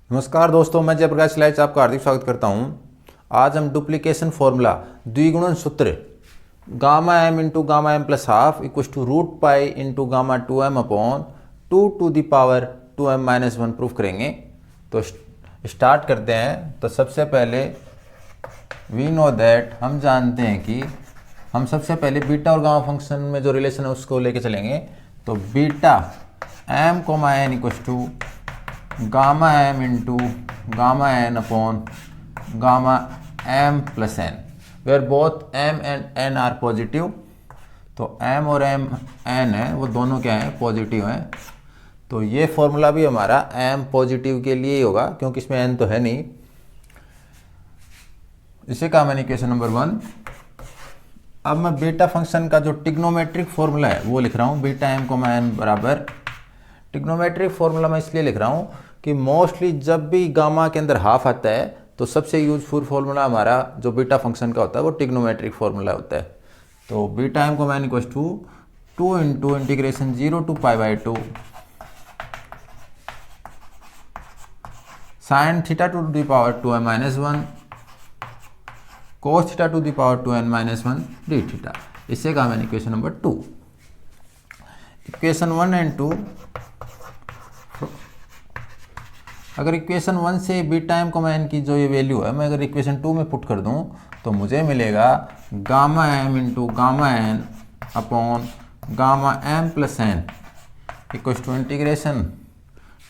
नमस्कार दोस्तों, मैं जयप्रकाश लाइच आपका हार्दिक स्वागत करता हूं। आज हम डुप्लीकेशन फॉर्मूला द्विगुणन सूत्र gamma M into gamma M plus half equal to root pi into gamma two M upon two to the power two M minus one proof करेंगे। तो स्टार्ट करते हैं। तो सबसे पहले वी नो दैट, हम जानते हैं कि हम सबसे पहले बीटा और गामा फंक्शन में जो रिलेशन है उसको लेके चलेंगे। तो beta M comma N equal to gamma M into gamma N upon gamma M plus N, where both M and N are positive. तो एम और एम एन है वो दोनों क्या हैं, पॉजिटिव हैं। तो ये फॉर्मूला भी हमारा एम पॉजिटिव के लिए ही होगा क्योंकि इसमें एन तो है नहीं। इसे कहा मैंने इक्वेशन नंबर 1। अब मैं बीटा फंक्शन का जो ट्रिग्नोमेट्रिक फॉर्मूला है वो लिख रहा हूँ। बीटा एम कोमा एन बराबर, ट्रिग्नोमेट्रिक फॉर्मूला मैं इसलिए लिख रहा हूँ कि मोस्टली जब भी गामा के अंदर हाफ आता है तो सबसे यूजफुल फॉर्मूला हमारा जो बीटा फंक्शन का होता है वो ट्रिग्नोमेट्रिक फॉर्मूला होता है। तो beta M comma N equal to 2 into integration 0 to pi by 2 sine theta to the power 2n minus 1 cos theta to the power 2n minus 1 D theta. इससे कहा मैंने इक्वेशन नंबर 2। इक्वेशन 1 एंड 2, अगर equation 1 से beta M comma N की जो ये value है मैं अगर इक्वेशन 2 में पुट कर दूं तो मुझे मिलेगा gamma M into gamma N upon gamma M plus N equal to integration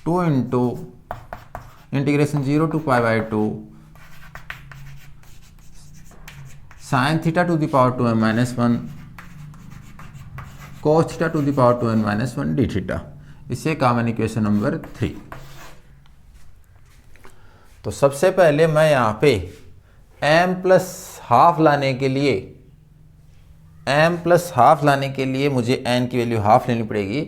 2 into integration 0 to pi by 2 sine theta to the power 2n minus 1 cos theta to the power 2n minus 1 D theta. इसे कहा मैंने equation number 3। तो सबसे पहले मैं यहाँ पे m plus half लाने के लिए मुझे n की वैल्यू हाफ लेनी पड़ेगी,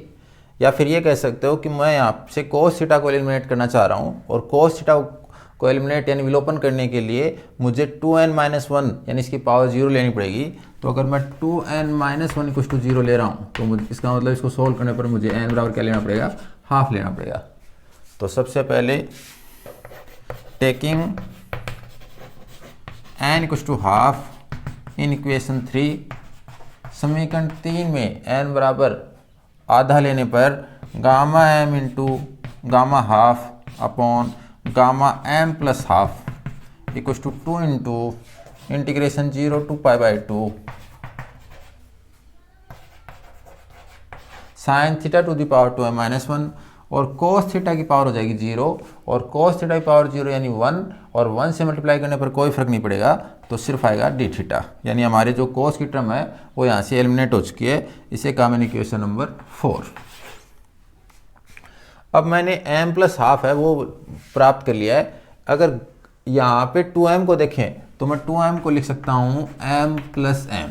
या फिर ये कह सकते हो कि मैं यहाँ से कोस थीटा को एलिमिनेट करना चाह रहा हूँ और कोस थीटा को एलिमिनेट यानी विलोपन करने के लिए मुझे 2n माइनस 1 यानी इसकी पावर 0 लेनी पड़ेगी। तो अगर मैं 2n माइनस 1 इक्वल टू 0 ले रहा हूँ तो मुझे इसका मतलब इसको सोल्व करने पर मुझे n बराबर क्या लेना पड़ेगा, हाफ लेना पड़ेगा। तो सबसे पहले taking n equal to half in equation 3, समीकरण 3 में n बराबर आधा लेने पर gamma m into gamma half upon gamma m plus half equal to 2 into integration 0 to pi by 2 sine theta to the power 2m minus 1 और cos theta की power हो जाएगी 0 और कोस थीटा की पावर 0 यानी 1 और 1 से मल्टीप्लाई करने पर कोई फर्क नहीं पड़ेगा तो सिर्फ आएगा डी थीटा, यानी हमारे जो कोस की टर्म है वो यहाँ से एलिमिनेट हो चुकी है। इसे कहा मैंने इक्वेशन नंबर 4। अब मैंने m प्लस हाफ है वो प्राप्त कर लिया है। अगर यहाँ पे 2m को देखें तो मैं 2m को लिख सकता हूँ m प्लस m,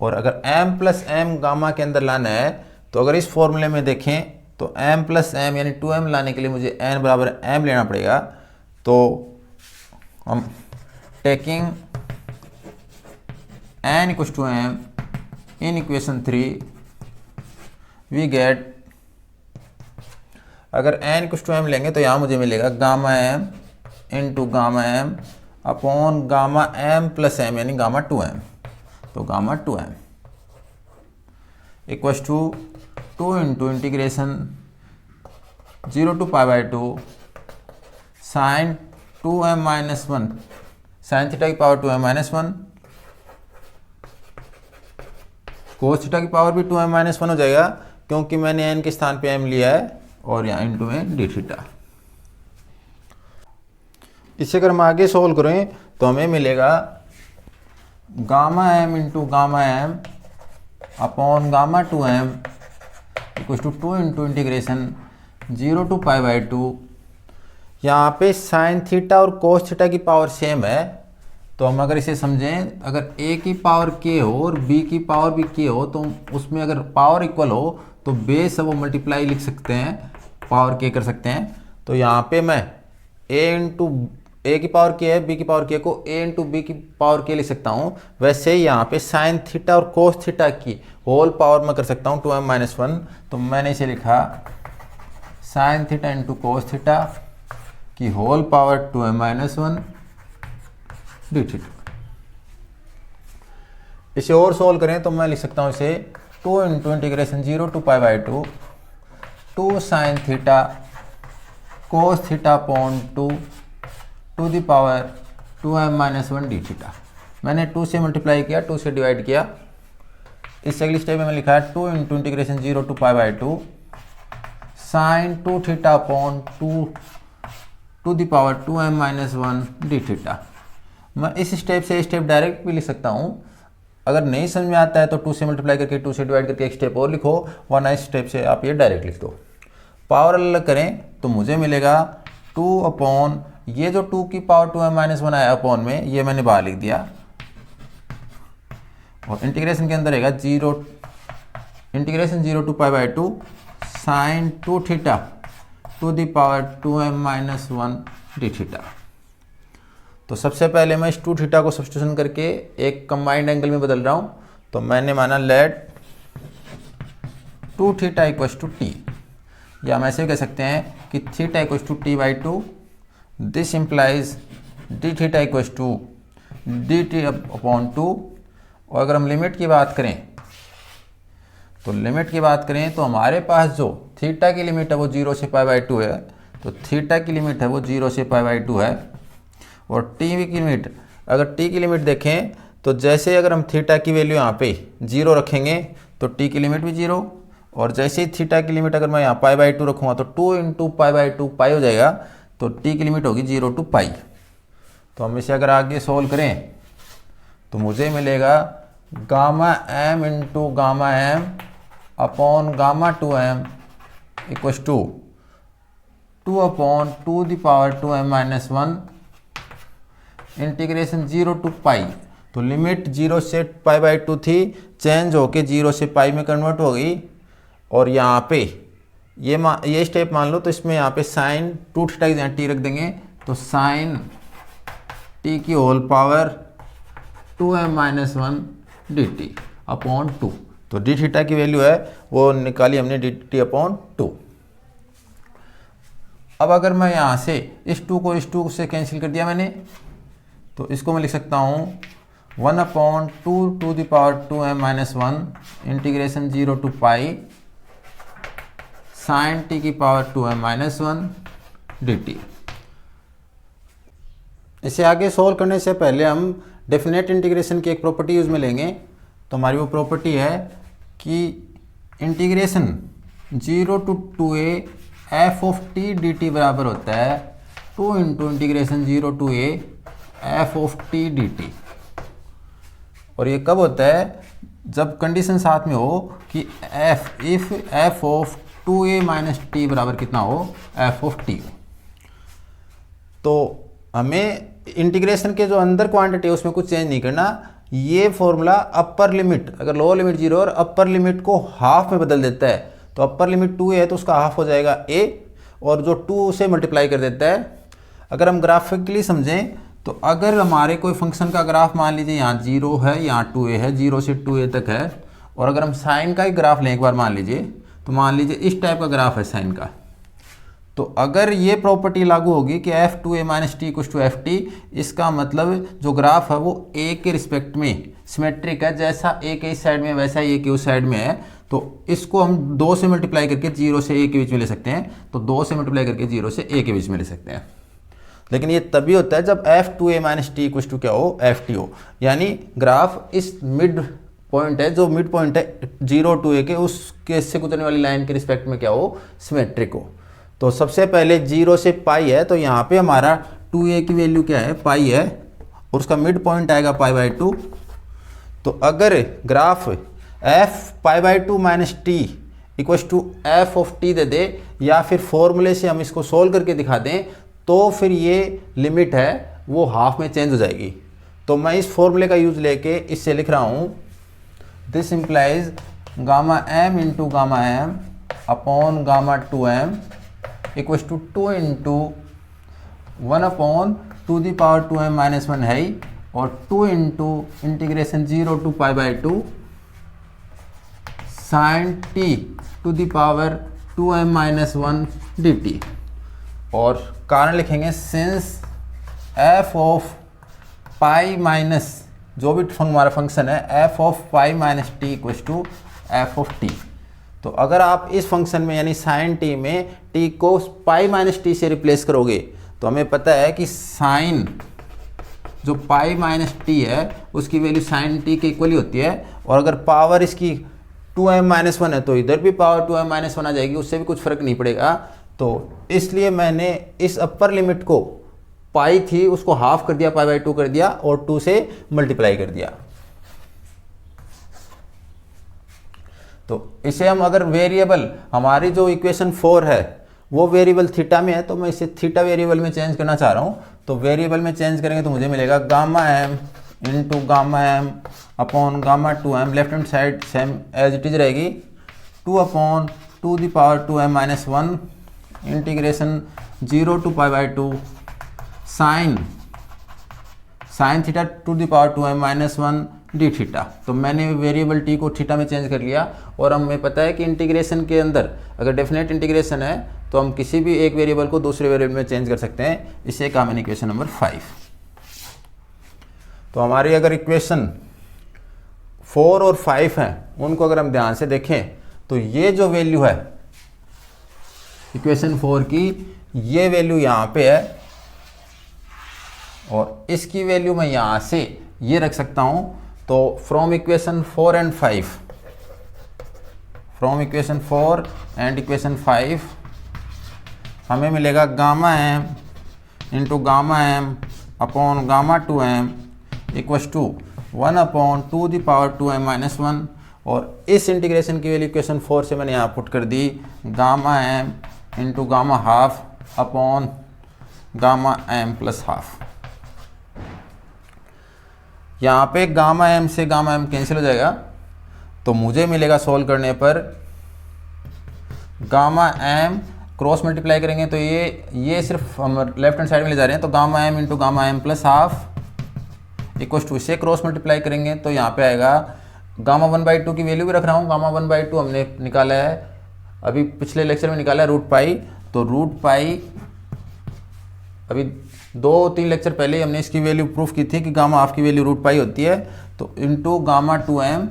और अगर m प्लस m गामा के अंदर लाना है तो अगर इस फॉर्मूले में देखें तो m प्लस m यानी 2m लाने के लिए मुझे n बराबर m लेना पड़ेगा। तो हम taking n equal to m in equation 3 we get, अगर n इक्वल टू m लेंगे तो यहाँ मुझे मिलेगा gamma m into gamma m upon gamma m plus m यानी गामा 2m। तो gamma 2m equal to 2 into integration 0 to pi by 2 sine 2m minus 1 sine theta की power 2m minus 1 cos theta की power भी 2m minus 1 हो जाएगा क्योंकि मैंने n के स्थान पे m लिया है और यहाँ इंटू में डी थीटा। इसे अगर हम आगे सोल्व करें तो हमें मिलेगा gamma m into gamma m upon gamma 2m equal to 2 into integration 0 to pi by 2। यहाँ पे साइन थीटा और कोस थीटा की पावर सेम है तो हम अगर इसे समझें, अगर a की पावर k हो और b की पावर भी k हो तो उसमें अगर पावर इक्वल हो तो बेस है वो मल्टीप्लाई लिख सकते हैं, पावर k कर सकते हैं। तो यहाँ पे मैं a की पावर k है, b की पावर k को a इंटू बी की पावर k लिख सकता हूँ। वैसे ही यहाँ पे साइन थीटा और कोस थीटा की होल पावर में कर सकता हूँ 2m माइनस 1। तो मैंने इसे लिखा sine theta into cos theta की whole power 2m-1 D theta. इसे और सोल्व करें तो मैं लिख सकता हूँ इसे 2 into integration 0 to pi by 2 sine theta cos theta upon 2 to the power 2m-1 D theta. मैंने 2 से मल्टीप्लाई किया, 2 से डिवाइड किया। इस अगली स्टेप में मैं लिखा है 2 into integration 0 to pi by 2 sine 2 theta upon 2 to the power 2m-1 D theta. मैं इस स्टेप से स्टेप डायरेक्ट भी लिख सकता हूँ। अगर नहीं समझ में आता है तो 2 से मल्टीप्लाई करके 2 से डिवाइड करके एक स्टेप और लिखो, वरना इस स्टेप से आप ये डायरेक्ट लिख दो। पावर अलग करें तो मुझे मिलेगा 2 अपॉन ये जो 2 की पावर 2m-1 आया अपॉन में, ये मैंने बाहर लिख दिया, और इंटीग्रेशन के अंदर रहेगा 0 integration 0 to pi by 2 sine 2 theta to the power 2m-1 D theta. तो सबसे पहले मैं इस 2 थीटा को सब्स्टिट्यूशन करके एक कंबाइंड एंगल में बदल रहा हूँ। तो मैंने माना let 2 theta equals to T, या हम ऐसे भी कह सकते हैं कि theta equals to T by 2। This implies D theta equals to D T upon 2। और अगर हम लिमिट की बात करें तो हमारे पास जो थीटा की लिमिट है वो 0 से पाई बाई 2 है, तो थीटा की लिमिट है वो 0 से पाई बाई 2 है। और टी की लिमिट, अगर टी की लिमिट देखें तो जैसे अगर हम थीटा की वैल्यू यहाँ पे 0 रखेंगे तो टी की लिमिट भी 0, और जैसे ही थीटा की लिमिट अगर मैं यहाँ पाई बाई 2 रखूँगा तो 2 इंटू पाई बाई 2 पाई हो जाएगा, तो टी की लिमिट होगी 0 टू पाई। तो हम इसे अगर आगे सोल्व करें तो मुझे मिलेगा gamma m into gamma m upon gamma 2m equals to 2 upon 2 the power 2m-1 integration 0 to pi. तो लिमिट 0 से पाई बाई 2 थी, चेंज होके 0 से पाई में कन्वर्ट हो गई। और यहाँ पे ये स्टेप मान लो, तो इसमें यहाँ पे साइन 2 थीटा की जगह टी रख देंगे, तो साइन टी की whole power 2m-1 D T upon 2। तो डी थीटा की वैल्यू है वो निकाली हमने डी टी अपॉन 2। अब अगर मैं यहाँ से इस 2 को इस 2 से कैंसिल कर दिया मैंने, तो इसको मैं लिख सकता हूँ 1 upon 2 to the power 2m-1 integration 0 to pi sine T की पावर 2m-1 डी टी। इसे आगे सोल्व करने से पहले हम डेफिनेट इंटीग्रेशन की एक प्रॉपर्टी यूज में लेंगे। तो हमारी वो प्रॉपर्टी है कि integration 0 to 2a F of T D T बराबर होता है 2 into integration 0 to a F of T D T. और ये कब होता है? जब कंडीशन साथ में हो कि if F of 2a minus T बराबर कितना हो, एफ ऑफ टी। तो हमें इंटीग्रेशन के जो अंदर क्वांटिटी है उसमें कुछ चेंज नहीं करना। ये फॉर्मूला अपर लिमिट, अगर लोअर लिमिट 0 और अपर लिमिट को हाफ में बदल देता है, तो अपर लिमिट 2a है तो उसका हाफ हो जाएगा a, और जो 2 से मल्टीप्लाई कर देता है। अगर हम ग्राफिकली समझें तो अगर हमारे कोई फंक्शन का ग्राफ मान लीजिए यहाँ 0 है, यहाँ 2a है, 0 से 2a तक है, और अगर हम साइन का ही ग्राफ लें एक बार मान लीजिए, तो मान लीजिए इस टाइप का ग्राफ है साइन का, तो अगर ये प्रॉपर्टी लागू होगी कि F 2a minus T equals to F T, इसका मतलब जो ग्राफ है वो a के रिस्पेक्ट में सिमेट्रिक है, जैसा a के इस साइड में वैसा a के उस साइड में है। तो इसको हम 2 से मल्टीप्लाई करके 0 से a के बीच में ले सकते हैं, तो 2 से मल्टीप्लाई करके 0 से a के बीच में ले सकते हैं। लेकिन ये तभी होता है जब F 2a minus T equals to क्या हो, एफ टी हो, यानी ग्राफ इस मिड पॉइंट है, जो मिड पॉइंट है 0 टू a के, उसके से गुजरने वाली लाइन के रिस्पेक्ट में क्या हो, सिमेट्रिक हो। तो सबसे पहले 0 से पाई है, तो यहाँ पे हमारा 2a की वैल्यू क्या है, पाई है, और उसका मिड पॉइंट आएगा पाई बाई 2। तो अगर graph F pi by 2 minus T equals to F of T दे दे, या फिर फॉर्मूले से हम इसको सोल्व करके दिखा दें, तो फिर ये लिमिट है वो हाफ में चेंज हो जाएगी। तो मैं इस फॉर्मूले का यूज लेके इससे लिख रहा हूँ, this implies gamma M into gamma M upon gamma 2m equals to 2 into 1 upon 2 the power 2m-1 है, और 2 into integration 0 to pi by 2 sine T to the power 2m minus 1 dt, और कारण लिखेंगे since f of pi minus जो भी हमारा function है f of pi minus T equals to F of T. तो अगर आप इस फंक्शन में यानी साइन टी में टी को पाई माइनस टी से रिप्लेस करोगे तो हमें पता है कि साइन जो पाई माइनस टी है उसकी वैल्यू साइन टी के इक्वली होती है, और अगर पावर इसकी 2m माइनस 1 है तो इधर भी पावर 2m माइनस 1 आ जाएगी, उससे भी कुछ फर्क नहीं पड़ेगा। तो इसलिए मैंने इस अपर लिमिट को पाई थी उसको हाफ कर दिया, पाई बाई 2 कर दिया और 2 से मल्टीप्लाई कर दिया। तो इसे हम अगर वेरिएबल हमारी जो इक्वेशन 4 है वो वेरिएबल थीटा में है तो मैं इसे थीटा वेरिएबल में चेंज करना चाह रहा हूँ। तो वेरिएबल में चेंज करेंगे तो मुझे मिलेगा gamma M into gamma M upon gamma 2m, left hand side same as it is रहेगी, 2 upon 2 the power 2m minus 1 integration 0 to pi by 2 sine theta 2 the power 2m minus 1 D theta. तो मैंने variable T को theta में change कर लिया, और हमें पता है कि इंटीग्रेशन के अंदर अगर डेफिनेट इंटीग्रेशन है तो हम किसी भी एक वेरिएबल को दूसरे वेरिएबल में चेंज कर सकते हैं। इसे कहा मैंने इक्वेशन नंबर 5। तो हमारी अगर इक्वेशन 4 और 5 हैं उनको अगर हम ध्यान से देखें तो ये जो वैल्यू है इक्वेशन 4 की, ये वैल्यू यहाँ पे है और इसकी वैल्यू मैं यहाँ से ये रख सकता हूँ। तो from equation 4 and 5, from equation 4 and equation 5 हमें मिलेगा gamma M into gamma M upon gamma 2m equals to 1 upon 2 the power 2m minus 1, और इस इंटीग्रेशन की वैल्यू इक्वेशन 4 से मैंने यहाँ पुट कर दी gamma M into gamma half upon gamma M plus half. यहाँ पे गामा एम से गामा एम कैंसिल हो जाएगा, तो मुझे मिलेगा सॉल्व करने पर गामा एम क्रॉस मल्टीप्लाई करेंगे तो ये सिर्फ हम लेफ्ट हैंड साइड में ले जा रहे हैं, तो gamma M into gamma M plus half equals to, इसे क्रॉस मल्टीप्लाई करेंगे तो यहाँ पे आएगा गामा 1/2 की वैल्यू भी रख रहा हूँ, गामा 1/2 हमने निकाला है अभी पिछले लेक्चर में निकाला है रूट पाई, तो रूट पाई अभी 2-3 लेक्चर पहले ही हमने इसकी वैल्यू प्रूफ की थी कि गामा हाफ की वैल्यू रूट पाई होती है, तो into gamma 2m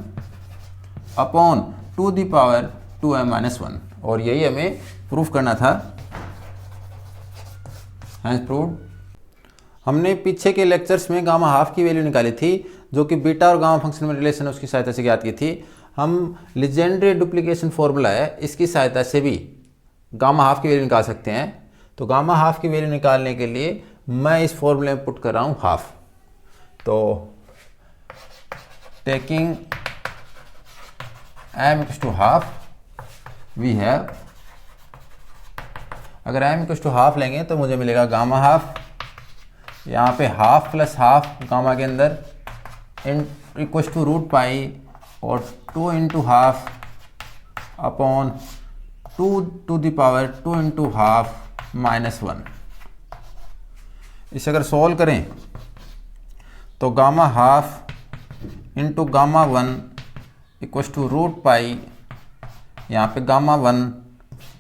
upon 2 the power 2m minus 1, और यही हमें प्रूफ करना था। Hence proved. हमने पीछे के लेक्चर्स में गामा हाफ की वैल्यू निकाली थी जो कि बीटा और गामा फंक्शन में रिलेशन है उसकी सहायता से ज्ञात की थी। हम लीजेंड्रे डुप्लीकेशन फॉर्मूला है इसकी सहायता से भी गामा हाफ की वैल्यू निकाल सकते हैं। तो गामा हाफ की वैल्यू निकालने के लिए मैं इस फॉर्मूले में पुट कर रहा हूँ हाफ। तो taking m equals to half we have, अगर m इक्वल्स टू हाफ लेंगे तो मुझे मिलेगा गामा हाफ, यहाँ पे हाफ प्लस हाफ गामा के अंदर in equals to root pi और 2 into half upon 2 to the power 2 into half minus 1। इसे अगर सॉल्व करें तो gamma half into gamma 1 equals to root pi, यहाँ पे gamma 1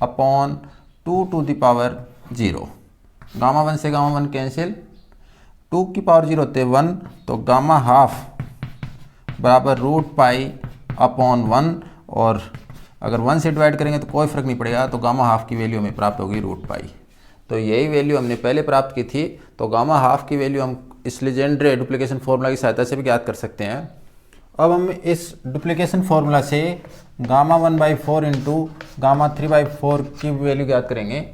upon 2 to the power 0, gamma 1 से गामा 1 कैंसिल, 2 की power 0 होते 1, तो गामा हाफ बराबर रूट पाई अपॉन 1, और अगर 1 से डिवाइड करेंगे तो कोई फ़र्क नहीं पड़ेगा, तो गामा हाफ की वैल्यू हमें प्राप्त होगी रूट पाई। तो यही वैल्यू हमने पहले प्राप्त की थी, तो गामा हाफ की वैल्यू हम इस लीजेंड्रे डुप्लीकेशन फार्मूला की सहायता से भी ज्ञात कर सकते हैं। अब हम इस डुप्लीकेशन फार्मूला से गामा 1/4 इंटू गामा 3/4 की वैल्यू ज्ञात करेंगे।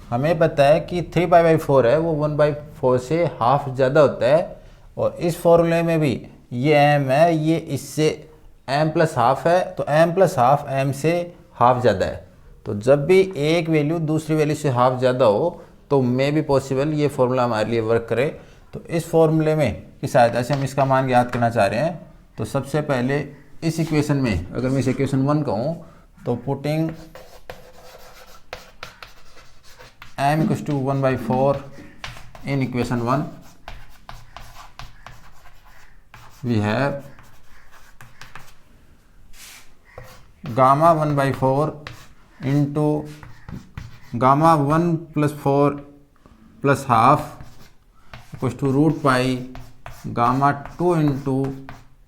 हमें पता है कि 3/4 है वो 1/4 से हाफ ज़्यादा होता है, और इस फॉर्मूले में भी ये m है, ये इससे m प्लस हाफ है, तो m प्लस हाफ m से हाफ ज़्यादा है। तो जब भी एक वैल्यू दूसरी वैल्यू से हाफ ज़्यादा हो तो मे भी पॉसिबल ये फॉर्मूला हमारे लिए वर्क करे। तो इस फॉर्मूले में की सहायता से हम इसका मान ज्ञात करना चाह रहे हैं। तो सबसे पहले इस इक्वेशन में अगर मैं इस इक्वेशन 1 कहूँ तो putting m equals to 1/4 in equation 1 we have gamma 1/4 into gamma 1+4+हाफ equals to root pi gamma 2 into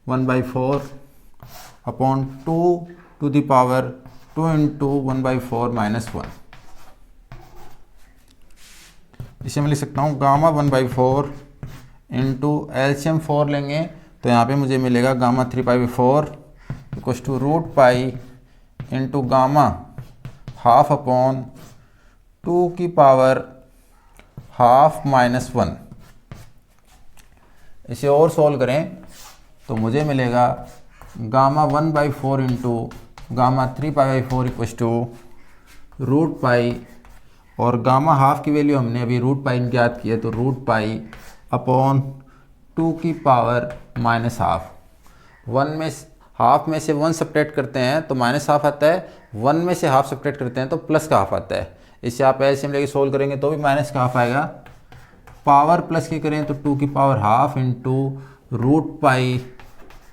1/4 upon 2 to the power 2 into 1/4 -1। इसे मैं लिख सकता हूँ गामा 1/4 इंटू एलसीएम 4 लेंगे तो यहाँ पे मुझे मिलेगा gamma 3/4 equals to root pi into gamma half upon 2 की पावर हाफ -1। इसे और सॉल्व करें तो मुझे मिलेगा gamma 1/4 into gamma 3/4 equals to root pi, और गामा हाफ की वैल्यू हमने अभी रूट पाई ज्ञात की है तो रूट पाई अपॉन 2 की पावर -हाफ। 1 में हाफ में से 1 सब्ट्रैक्ट करते हैं तो -हाफ आता है, 1 में से हाफ सब्ट्रैक्ट करते हैं तो प्लस का हाफ आता है। इससे आप एलसीएम लेके सोल्व करेंगे तो भी माइनस का हाफ आएगा। पावर प्लस की करें तो 2 की power half into root pi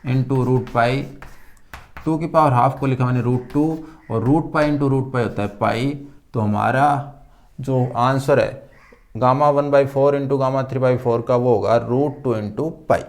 into root pi. 2 की पावर हाफ को लिखा मैंने √2 और root pi into root pi होता है पाई। तो हमारा जो आंसर है गामा 1/4 इंटू गामा 3/4 का वो होगा √2 इंटू पाई।